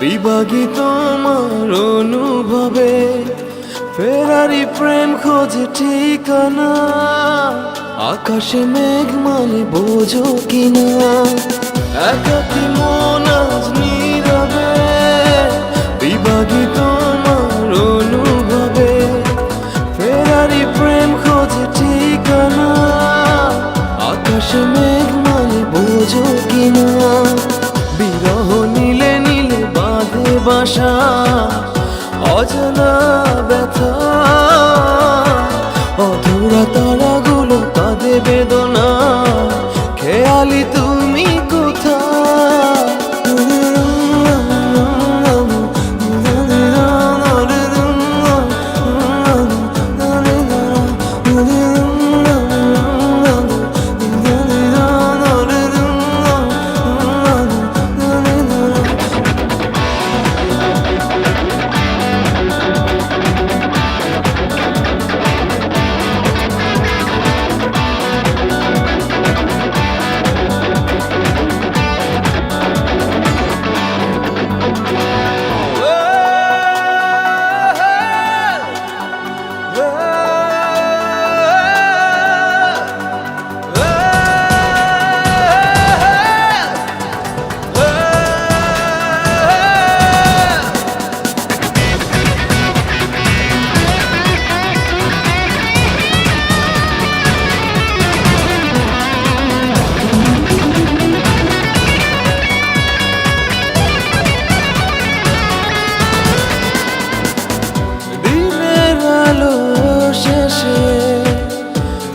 বিভাগী তোমার অনুভবে ফেরারি প্রেম খোঁজে ঠিকানা। আকাশে মেঘ মানে বোঝো কিনা, একাকী মন আজ নীরবে। বিভাগী তোমার অনুভবে ফেরারি প্রেম খোঁজে ঠিকানা। আকাশে মেঘ মানে বোঝো কিনা, বিরহ নীলে নীলে বাঁধে বাসা। অজানা ব্যথা অধুরা তারাগুলো কাঁদে বেদনা। খেয়ালি তুমি কোথায়?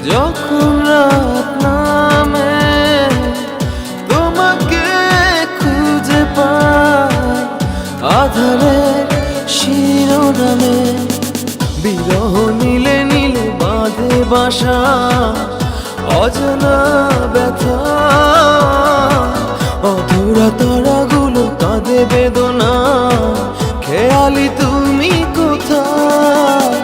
যখন রাত নামে তোমাকে খুঁজে পাই আধারের শিরোনামে। বিরহ নীলে নীলে বাঁধে বাসা। অজানা ব্যথা অধুরা তারাগুলো কাঁদে বেদনা। খেয়ালি তুমি কোথায়?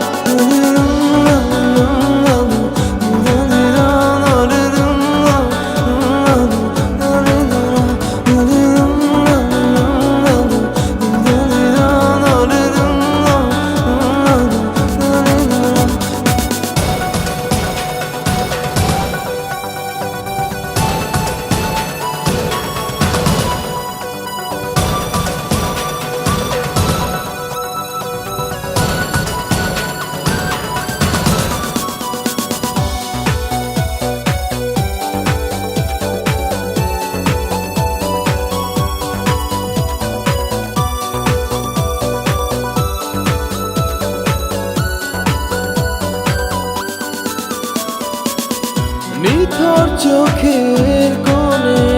নিথর চোখের কোণে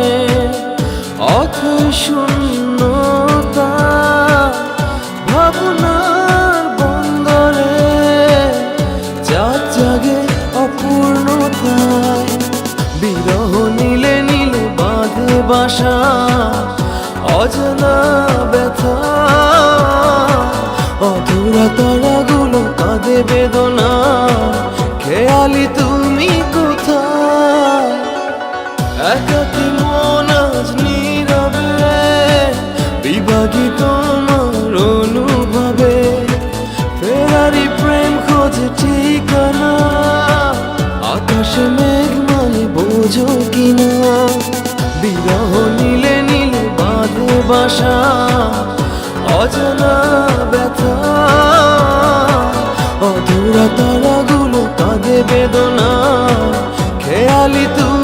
অথৈ শূন্যতা। ভাবনার বন্দরে চাঁদ জাগে অপূর্ণতায়। বিরহ নীলে নীলে বাঁধে বাসা। অজানা ব্যথা অধুরা তারাগুলো কাঁদে বেদনা। খেয়ালি তুমি কোথায়? একাকী মন আজ নীরবে। বিভাগী তোমার অনুভবে ফেরারি প্রেম খোঁজে ঠিকানা। আকাশে মেঘ মানে বোঝো কিনা, বিরহ নীলে নীলে বাঁধে বাসা। অজানা ব্যথা অধুরা তারাগুলো কাঁদে বেদনা। খেয়ালি তুমি